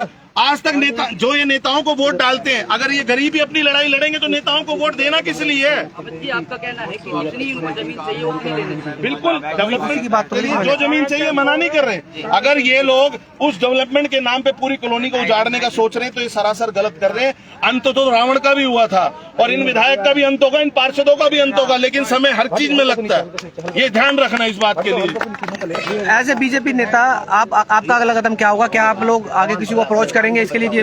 आज तक नेता जो ये नेताओं को वोट डालते हैं, अगर ये गरीब ही अपनी लड़ाई लड़ेंगे तो नेताओं को वोट देना किस लिए है? जी आपका कहना है कि जितनी उनको जमीन चाहिए उतनी लेनी चाहिए। बिल्कुल, डेवलपमेंट की बात करिए, जो जमीन चाहिए मना नहीं कर रहे। अगर ये लोग उस डेवलपमेंट के नाम पे पूरी कॉलोनी को उजाड़ने का सोच रहे हैं तो ये सरासर गलत कर रहे हैं। अंत तो रावण का भी हुआ था और इन विधायक का भी अंत होगा, इन पार्षदों का भी अंत होगा, लेकिन समय हर चीज में लगता है। ये ध्यान रखना इस बात के लिए। एज ए बीजेपी नेता आपका अगला कदम क्या होगा? क्या आप लोग आगे किसी को अप्रोच करेंगे इसके लिए?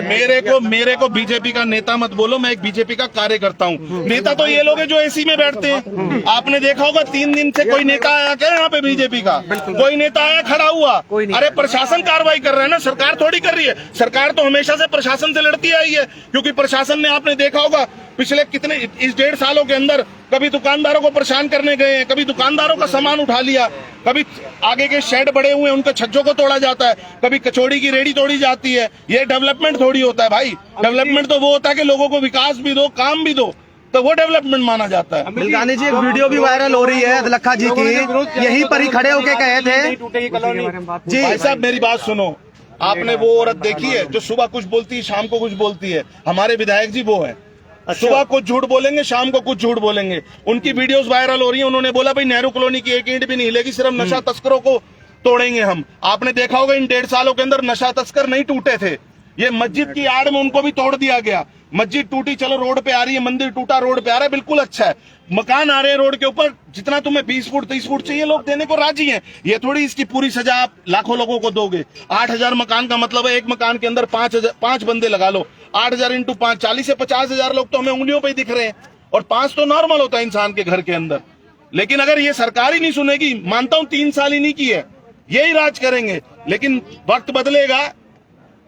मेरे को बीजेपी का नेता मत बोलो, मैं एक बीजेपी का कार्यकर्ता हूँ। नेता तो ये लोग हैं जो एसी में बैठते हैं। आपने देखा होगा 3 दिन से कोई नेता आया क्या यहाँ पे बीजेपी का? कोई नेता आया खड़ा हुआ? अरे प्रशासन कार्रवाई कर रहा है ना, सरकार थोड़ी कर रही है। सरकार तो हमेशा से प्रशासन से लड़ती आई है, क्योंकि प्रशासन ने, आपने देखा होगा पिछले कितने इस 1.5 सालों के अंदर कभी दुकानदारों को परेशान करने गए हैं, कभी दुकानदारों का सामान उठा लिया, कभी आगे के शेड बड़े हुए उनके छज्जों को तोड़ा जाता है, कभी कचौड़ी की रेडी तोड़ी जाती है। ये डेवलपमेंट थोड़ी होता है भाई। डेवलपमेंट तो वो होता है कि लोगों को विकास भी दो, काम भी दो, तो वो डेवलपमेंट माना जाता है। मिल्गानी जी, एक वीडियो भी वायरल हो रही है अदलखा जी की, यहीं पर ही खड़े होके कहे थे जी। भाई साहब मेरी बात सुनो, आपने वो औरत देखी है जो सुबह कुछ बोलती है शाम को कुछ बोलती है? हमारे विधायक जी वो है, सुबह कुछ झूठ बोलेंगे शाम को कुछ झूठ बोलेंगे। उनकी वीडियोस वायरल हो रही है। उन्होंने बोला भाई नेहरू कॉलोनी की एक ईंट भी नहीं हिलेगी, सिर्फ नशा तस्करों को तोड़ेंगे हम। आपने देखा होगा इन 1.5 सालों के अंदर नशा तस्कर नहीं टूटे थे। ये मस्जिद की आड़ में उनको भी तोड़ दिया गया। मस्जिद टूटी, चलो रोड पे आ रही है, मंदिर टूटा रोड पे आ रहा है, बिल्कुल अच्छा है। मकान आ रहे हैं रोड के ऊपर, जितना तुम्हें 20 फुट 30 फुट चाहिए लोग देने को राजी हैं। ये थोड़ी इसकी पूरी सजा आप लाखों लोगों को दोगे। 8,000 मकान का मतलब है एक मकान के अंदर 5 बंदे लगा लो। 8,000 इंटू 5, 40 से 50,000 लोग तो हमें उंगलियों पे ही दिख रहे हैं, और 5 तो नॉर्मल होता है इंसान के घर के अंदर। लेकिन अगर ये सरकार ही नहीं सुनेगी, मानता हूं 3 साल ही नहीं की है, यही राज करेंगे, लेकिन वक्त बदलेगा।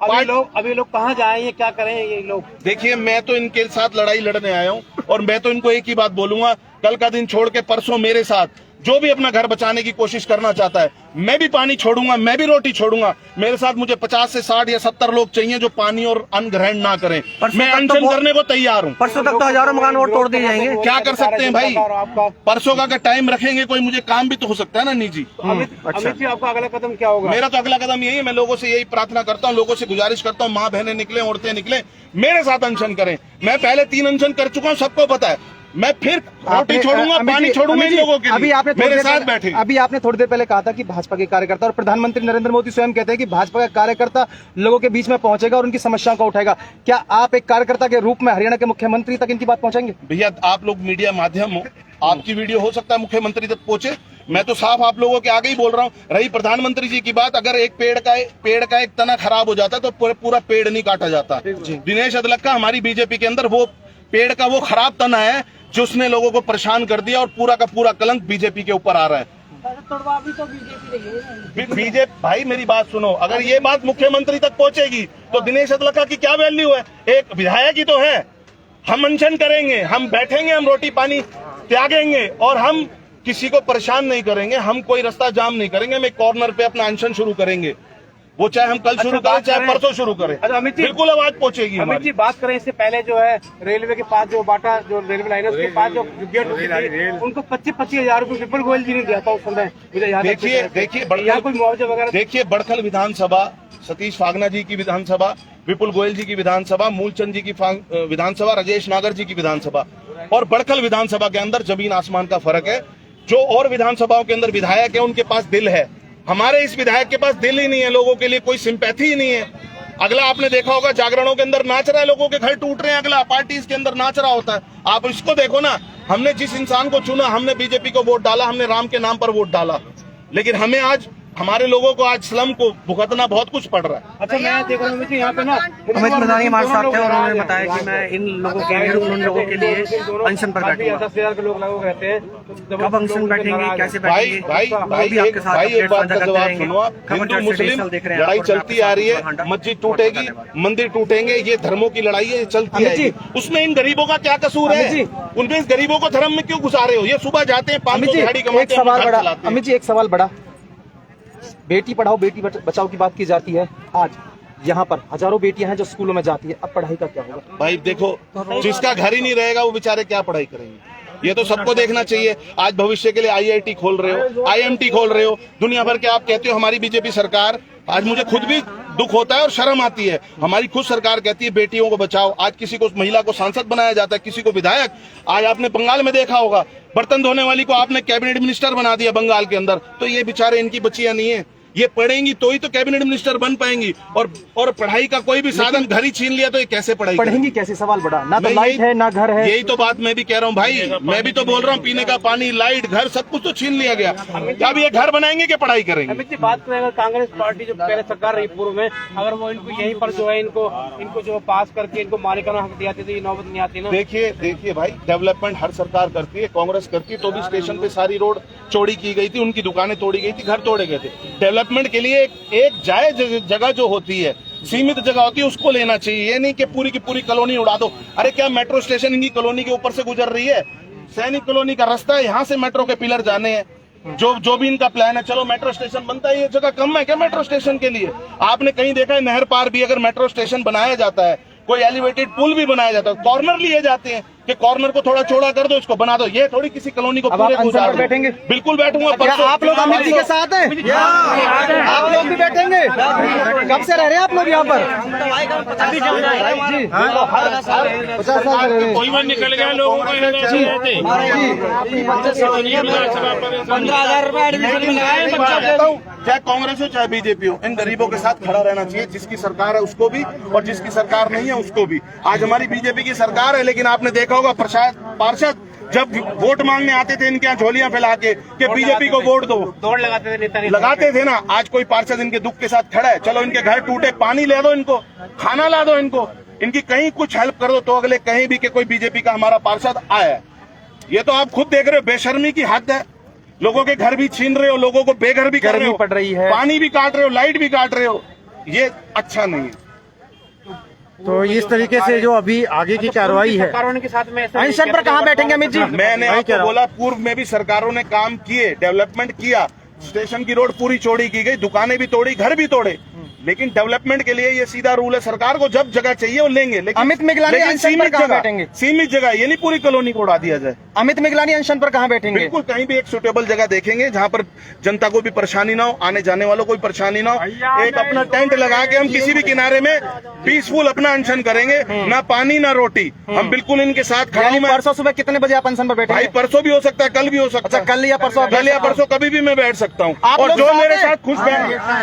अभी लोग कहाँ जाएं, ये क्या करें ये लोग? देखिए, मैं तो इनके साथ लड़ाई लड़ने आया हूँ, और मैं तो इनको एक ही बात बोलूंगा, कल का दिन छोड़ के परसों मेरे साथ जो भी अपना घर बचाने की कोशिश करना चाहता है, मैं भी पानी छोड़ूंगा, मैं भी रोटी छोड़ूंगा। मेरे साथ मुझे 50 से 60 या 70 लोग चाहिए जो पानी और अन्न ग्रहण ना करें। मैं अनशन करने को तैयार हूँ। परसों तक तो हजारों मकान और तोड़ दिए जाएंगे। क्या कर सकते हैं भाई? परसों का अगर टाइम रखेंगे, कोई मुझे काम भी तो हो सकता है ना निजी। अमित जी, आपका अगला कदम क्या होगा? मेरा तो अगला कदम यही है, मैं लोगों से यही प्रार्थना करता हूँ, लोगों से गुजारिश करता हूँ, माँ बहनें निकले, औरतें निकले, मेरे साथ अनशन करें। मैं पहले 3 अनशन कर चुका हूँ, सबको पता है। मैं फिर रोटी छोड़ूंगा, पानी छोड़ूंगा इन लोगों के लिए। मेरे साथ बैठे। अभी आपने थोड़ी देर पहले कहा था कि भाजपा के कार्यकर्ता, और प्रधानमंत्री नरेंद्र मोदी स्वयं कहते हैं कि भाजपा का कार्यकर्ता लोगों के बीच में पहुंचेगा और उनकी समस्याओं को उठाएगा। क्या आप एक कार्यकर्ता के रूप में हरियाणा के मुख्यमंत्री तक इनकी बात पहुंचाएंगे? भैया, आप लोग मीडिया माध्यम हो, आपकी वीडियो हो सकता है मुख्यमंत्री तक पहुंचे। मैं तो साफ आप लोगों के आगे ही बोल रहा हूँ। रही प्रधानमंत्री जी की बात, अगर एक पेड़ का एक तना खराब हो जाता है तो पूरा पेड़ नहीं काटा जाता। दिनेश अदलखा हमारी बीजेपी के अंदर वो पेड़ का वो खराब तना है जो उसने लोगों को परेशान कर दिया, और पूरा का पूरा कलंक बीजेपी के ऊपर आ रहा है। बीजेपी भाई मेरी बात सुनो, अगर ये बात मुख्यमंत्री तक पहुंचेगी तो दिनेश अदलखा की क्या वैल्यू है? एक विधायक ही तो है। हम अनशन करेंगे, हम बैठेंगे, हम रोटी पानी त्यागेंगे, और हम किसी को परेशान नहीं करेंगे, हम कोई रास्ता जाम नहीं करेंगे। हम एक कॉर्नर पे अपना अनशन शुरू करेंगे, वो चाहे हम कल शुरू करें चाहे परसों शुरू करें। अमित जी, बिल्कुल आवाज पहुंचेगी। अमित जी, बात करें इससे पहले जो है रेलवे के पास जो बाटा जो रेलवे लाइन है उसके पास जो गेट उनको 25-25 हजार रुपए विपुल गोयल जी ने दिया था उस समय, मुझे याद है। देखिए कोई मुआवजा वगैरह? देखिए, बड़खल विधानसभा, सतीश फागना जी की विधानसभा, विपुल गोयल जी की विधानसभा, मूलचंद जी की विधानसभा, राजेश नागर जी की विधानसभा, और बड़खल विधानसभा के अंदर जमीन आसमान का फर्क है। जो और विधानसभाओं के अंदर विधायक है उनके पास दिल है, हमारे इस विधायक के पास दिल ही नहीं है, लोगों के लिए कोई सिंपैथी ही नहीं है। अगला आपने देखा होगा जागरणों के अंदर नाच रहा है, लोगों के घर टूट रहे हैं, अगला पार्टी के अंदर नाच रहा होता है। आप इसको देखो ना, हमने जिस इंसान को चुना, हमने बीजेपी को वोट डाला, हमने राम के नाम पर वोट डाला, लेकिन हमें आज हमारे लोगों को आज स्लम को भुगतना बहुत कुछ पड़ रहा है। अच्छा, मैं देख रहा हूँ यहाँ पे ना अमित मिल्गानी हमारे साथ थे और उन्होंने बताया कि मैं इन लोगों के लिए, उन लोगों के लिए अनशन पर बैठूंगा। 10,000 के लोग लगो रहते हैं, कब अनशन बैठेंगे, कैसे बैठेंगे? भाई एक बात का जवाब सुनो आप। हिंदू मुस्लिम लड़ाई चलती आ रही है, मस्जिद टूटेगी, मंदिर टूटेंगे, ये धर्मों की लड़ाई है, चलती है। उसमें इन गरीबों का क्या कसूर है? उनमें इस गरीबों को धर्म में क्यों घुसा रहे हो? ये सुबह जाते हैं 500 दिहाड़ी कमाते हैं। अमित जी, एक सवाल बड़ा, बेटी पढ़ाओ बेटी बचाओ की बात की जाती है, आज यहाँ पर हजारों बेटियां हैं जो स्कूलों में जाती है, अब पढ़ाई का क्या होगा? भाई देखो, जिसका घर ही नहीं रहेगा वो बेचारे क्या पढ़ाई करेंगे? ये तो सबको देखना चाहिए। आज भविष्य के लिए IIT खोल रहे हो, IMT खोल रहे हो, दुनिया भर के आप कहते हो हमारी बीजेपी सरकार। आज मुझे खुद भी दुख होता है और शर्म आती है। हमारी खुद सरकार कहती है बेटियों को बचाओ, आज किसी को महिला को सांसद बनाया जाता है, किसी को विधायक। आज आपने बंगाल में देखा होगा, बर्तन धोने वाली को आपने कैबिनेट मिनिस्टर बना दिया बंगाल के अंदर। तो ये बेचारे इनकी बच्चियां नहीं है, ये पढ़ेंगी तो ही तो कैबिनेट मिनिस्टर बन पाएंगी। और पढ़ाई का कोई भी साधन घर ही छीन लिया तो ये कैसे पढ़ाई पढ़ेंगी कैसे? सवाल बड़ा, ना तो मैं लाइट है ना घर है। यही तो बात मैं भी कह रहा हूँ भाई, मैं भी तो बोल रहा हूँ, पीने का पानी, लाइट, घर सब कुछ तो छीन लिया गया। अब ये घर बनाएंगे कि पढ़ाई करेंगे? अमित जी, बात करें अगर कांग्रेस पार्टी जो पहले सरकार रही पूर्व में, अगर वो इनको यहीं पर जो है इनको जो पास करके इनको मालिकाना हक दिया तो ये नौबत नहीं आती ना। देखिए भाई, डेवलपमेंट हर सरकार करती है, कांग्रेस करती है, तो भी स्टेशन पे सारी रोड चौड़ी की गई थी, उनकी दुकानें तोड़ी गई थी, घर तोड़े गए थे। डेवलपमेंट के लिए एक जायज जगह जो होती है, सीमित जगह होती है, उसको लेना चाहिए। ये नहीं कि पूरी की पूरी कॉलोनी उड़ा दो। अरे क्या मेट्रो स्टेशन इनकी कॉलोनी के ऊपर से गुजर रही है? सैनिक कॉलोनी का रास्ता है, यहाँ से मेट्रो के पिलर जाने हैं। जो भी इनका प्लान है, चलो मेट्रो स्टेशन बनता है, ये जगह कम है क्या मेट्रो स्टेशन के लिए? आपने कहीं देखा है नहर पार भी अगर मेट्रो स्टेशन बनाया जाता है, कोई एलिवेटेड पुल भी बनाया जाता है, कॉर्नर लिए जाते हैं कि कॉर्नर को थोड़ा चौड़ा कर दो, इसको बना दो। ये थोड़ी किसी कॉलोनी को पूरे गुजार दो। बैठेंगे? बिल्कुल बैठूंगा। क्या आप लोग अमित जी के साथ हैं? आप लोग भी बैठेंगे? कब से रह रहे हैं आप लोग यहाँ पर? जी, 50 साल से रह रहे हैं। कोई बार निकल गया लोगों को 15,000 रुपए एडमिशन में लगाए चाहे कांग्रेस हो चाहे बीजेपी हो, इन गरीबों के साथ खड़ा रहना चाहिए। जिसकी सरकार है उसको भी और जिसकी सरकार नहीं है उसको भी। आज हमारी बीजेपी की सरकार है, लेकिन आपने देखा होगा पार्षद जब वोट मांगने आते थे इनके यहाँ झोलियां फैला के कि बीजेपी को वोट दो, दौड़ लगाते थे नेता, लगाते थे ना। आज कोई पार्षद इनके दुख के साथ खड़ा है, चलो इनके घर टूटे, पानी ले दो इनको, खाना ला दो इनको, इनकी कहीं कुछ हेल्प कर दो, तो अगले कहीं भी कि कोई बीजेपी का हमारा पार्षद आया है। ये तो आप खुद देख रहे हो, बेशर्मी की हद है। लोगों के घर भी छीन रहे हो, लोगों को बेघर भी कर रहे हो, पड़ रही है, पानी भी काट रहे हो, लाइट भी काट रहे हो। ये अच्छा नहीं है। तो इस तरीके से जो अभी आगे की कार्रवाई है, सरकारों के साथ में अनशन पर कहाँ बैठेंगे अमित जी? मैंने आपको बोला, पूर्व में भी सरकारों ने काम किए, डेवलपमेंट किया, स्टेशन की रोड पूरी चौड़ी की गई, दुकानें भी तोड़ी, घर भी तोड़े, लेकिन डेवलपमेंट के लिए ये सीधा रूल है, सरकार को जब जगह चाहिए वो लेंगे। लेकिन अमित मिगलानी अनशन पर कहाँ बैठेंगे? सीमित जगह, ये नहीं पूरी कॉलोनी को उड़ा दिया जाए। अमित मिगलानी अनशन पर कहाँ बैठेंगे? बिल्कुल कहीं भी एक सुटेबल जगह देखेंगे जहाँ पर जनता को भी परेशानी ना हो, आने जाने वालों को भी परेशानी ना हो। एक अपना टेंट लगा के हम किसी भी किनारे में पीसफुल अपना अनशन करेंगे, ना पानी ना रोटी। हम बिल्कुल इनके साथ खड़ा हूं। परसों सुबह कितने बजे आप अनशन पर बैठेंगे? भाई परसों भी हो सकता है, कल भी हो सकता है। कल या परसों? कल या परसों कभी भी मैं बैठ सकता हूँ। आप और लोग जो साथ मेरे हैं? साथ खुश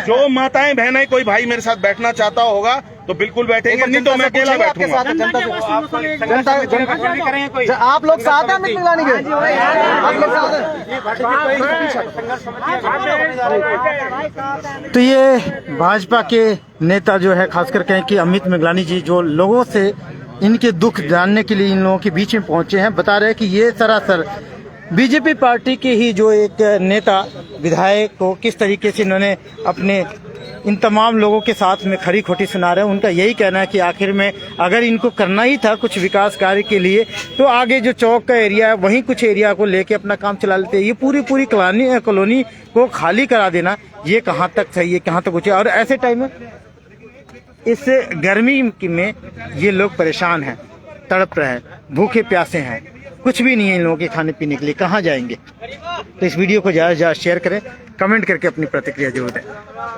जो माताएं बहनें कोई भाई मेरे साथ बैठना चाहता होगा तो बिल्कुल बैठेंगे, नहीं तो मैं अकेला बैठूंगा। आप लोग साथ हैं अमित मिगलानी के? आप लोग साथ हैं? तो ये भाजपा के नेता जो है, खासकर कहें कि अमित मिगलानी जी, जो लोगों से इनके दुख जानने के लिए इन लोगों के बीच में पहुंचे हैं, बता रहे हैं कि ये सरासर बीजेपी पार्टी के ही जो एक नेता विधायक को किस तरीके से इन्होंने अपने इन तमाम लोगों के साथ में खरी खोटी सुना रहे हैं। उनका यही कहना है कि आखिर में अगर इनको करना ही था कुछ विकास कार्य के लिए, तो आगे जो चौक का एरिया है वहीं कुछ एरिया को लेके अपना काम चला लेते। ये पूरी कॉलोनी को खाली करा देना, ये कहाँ तक सही है, कहाँ तक उचित? और ऐसे टाइम में इस गर्मी में ये लोग परेशान हैं, तड़प रहे हैं, भूखे प्यासे हैं, कुछ भी नहीं है इन लोगों के खाने पीने के लिए, कहाँ जाएंगे? तो इस वीडियो को ज़्यादा से ज़्यादा शेयर करें, कमेंट करके अपनी प्रतिक्रिया जरूर दें।